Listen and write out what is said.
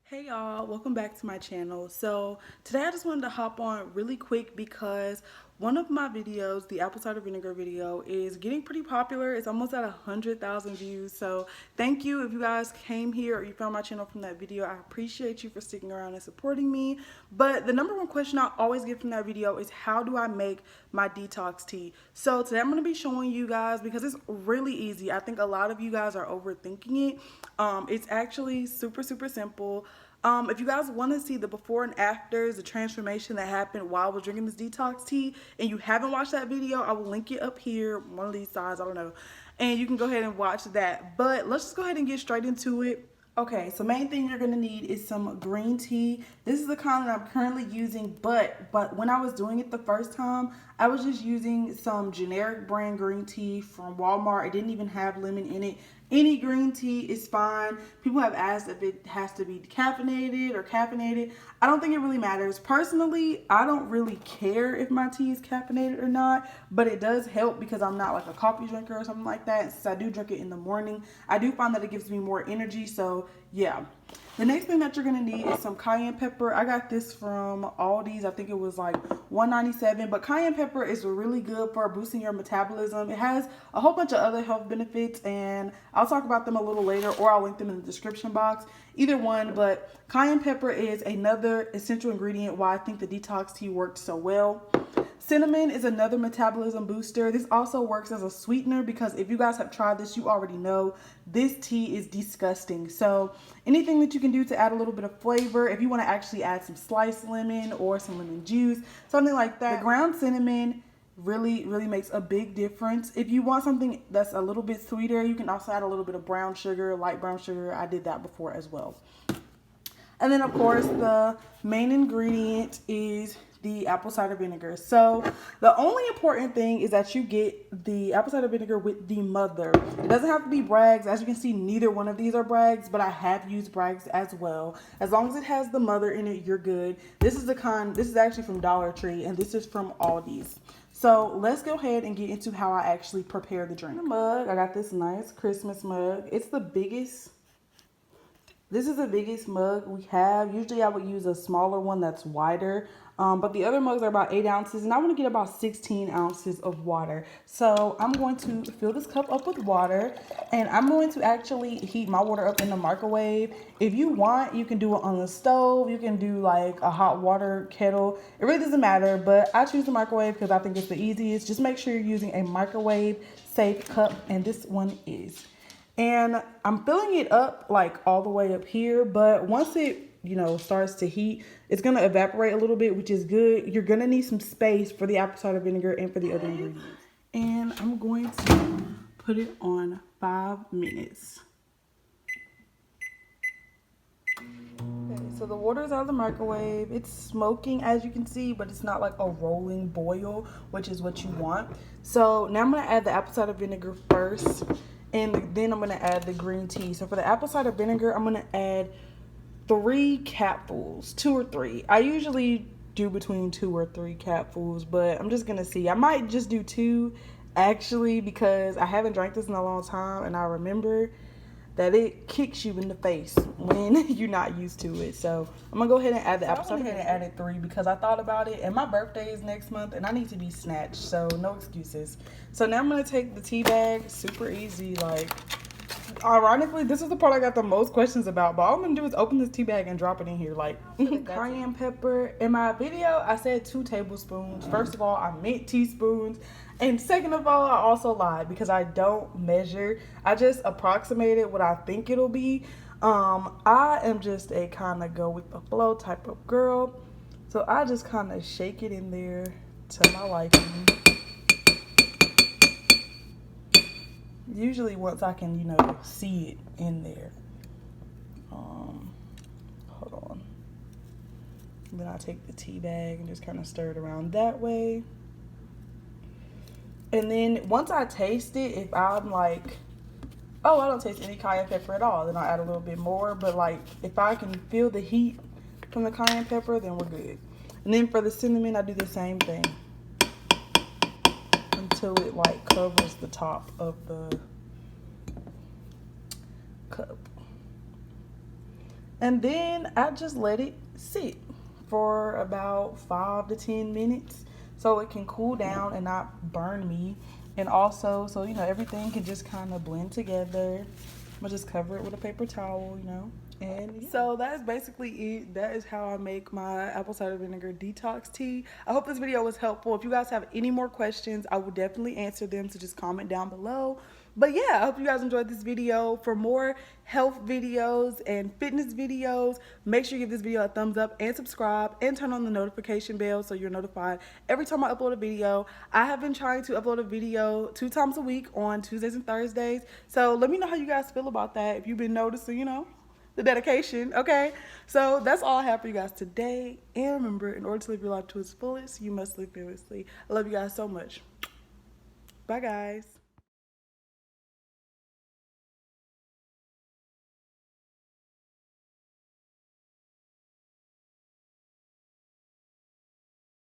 Hey y'all, welcome back to my channel. So today I just wanted to hop on really quick because one of my videos, the apple cider vinegar video, is getting pretty popular. It's almost at 100,000 views. So thank you if you guys came here or you found my channel from that video. I appreciate you for sticking around and supporting me. But the number one question I always get from that video is how do I make my detox tea? So today I'm going to be showing you guys because it's really easy. I think a lot of you guys are overthinking it. It's actually super simple. If you guys want to see the before and afters, the transformation that happened while I was drinking this detox tea, and you haven't watched that video, I will link it up here, one of these sides, I don't know. And you can go ahead and watch that. But let's just go ahead and get straight into it. Okay, so main thing you're gonna need is some green tea. This is the kind that I'm currently using, but when I was doing it the first time, I was just using some generic brand green tea from Walmart. It didn't even have lemon in it. Any green tea is fine. People have asked if it has to be decaffeinated or caffeinated. I don't think it really matters. Personally, I don't really care if my tea is caffeinated or not, but it does help because I'm not like a coffee drinker or something like that. Since I do drink it in the morning, I do find that it gives me more energy. So yeah. The next thing that you're gonna need is some cayenne pepper. I got this from Aldi's. I think it was like $1.97. But cayenne pepper is really good for boosting your metabolism. It has a whole bunch of other health benefits, and I'll talk about them a little later, or I'll link them in the description box. Either one, but cayenne pepper is another essential ingredient why I think the detox tea worked so well. Cinnamon is another metabolism booster. This also works as a sweetener because if you guys have tried this, you already know this tea is disgusting. So anything that you can do to add a little bit of flavor, if you want to actually add some sliced lemon or some lemon juice, something like that. The ground cinnamon really makes a big difference. If you want something that's a little bit sweeter, you can also add a little bit of brown sugar, light brown sugar. I did that before as well. And then of course the main ingredient is the apple cider vinegar. So the only important thing is that you get the apple cider vinegar with the mother. It doesn't have to be Bragg's. As you can see, neither one of these are Bragg's, but I have used Bragg's as well. As long as it has the mother in it, you're good. This is actually from Dollar Tree, and this is from Aldi's. So let's go ahead and get into how I actually prepare the drink. The mug, I got this nice Christmas mug. It's the biggest. This is the biggest mug we have. Usually I would use a smaller one that's wider. But the other mugs are about 8 ounces, and I want to get about 16 ounces of water. So I'm going to fill this cup up with water, and I'm going to actually heat my water up in the microwave. If you want, you can do it on the stove. You can do like a hot water kettle. It really doesn't matter, but I choose the microwave because I think it's the easiest. Just make sure you're using a microwave safe cup, and this one is. And I'm filling it up like all the way up here, but once it starts to heat, it's gonna evaporate a little bit, which is good. You're gonna need some space for the apple cider vinegar and for the other ingredients. And I'm going to put it on 5 minutes. Okay, so the water is out of the microwave. It's smoking, as you can see, but it's not like a rolling boil, which is what you want. So now I'm gonna add the apple cider vinegar first, and then I'm gonna add the green tea. So for the apple cider vinegar, I'm gonna add 3 capfuls, 2 or 3. I usually do between 2 or 3 capfuls, but I'm just gonna see. I might just do 2 actually because I haven't drank this in a long time, and I remember that it kicks you in the face when you're not used to it. So I'm gonna go ahead and add the apple cider vinegar. I added 3 because I thought about it, and my birthday is next month, and I need to be snatched, so no excuses. So now I'm gonna take the tea bag, super easy, like. Ironically, this is the part I got the most questions about, but all I'm gonna do is open this tea bag and drop it in here. Like cayenne pepper. In my video, I said 2 tablespoons. First of all, I meant teaspoons. And second of all, I also lied because I don't measure. I just approximated what I think it'll be. I am just a kind of go with the flow type of girl. So I just kind of shake it in there to my liking. Usually once I can, see it in there. Hold on. Then I take the tea bag and just kind of stir it around that way. And then once I taste it, if I'm like, oh, I don't taste any cayenne pepper at all, then I'll add a little bit more. But like, if I can feel the heat from the cayenne pepper, then we're good. And then for the cinnamon, I do the same thing until it like covers the top of the cup. And then I just let it sit for about 5 to 10 minutes so it can cool down and not burn me. And also, so everything can just kind of blend together. I'm gonna just cover it with a paper towel, And yeah. So that's basically it. That is how I make my apple cider vinegar detox tea. I hope this video was helpful. If you guys have any more questions, I will definitely answer them, so just comment down below. But yeah, I hope you guys enjoyed this video. For more health videos and fitness videos, make sure you give this video a thumbs up and subscribe and turn on the notification bell so you're notified every time I upload a video. I have been trying to upload a video 2 times a week on Tuesdays and Thursdays. So let me know how you guys feel about that. If you've been noticing, the dedication. Okay, so that's all I have for you guys today. And remember, in order to live your life to its fullest, you must live fearlessly. I love you guys so much. Bye guys.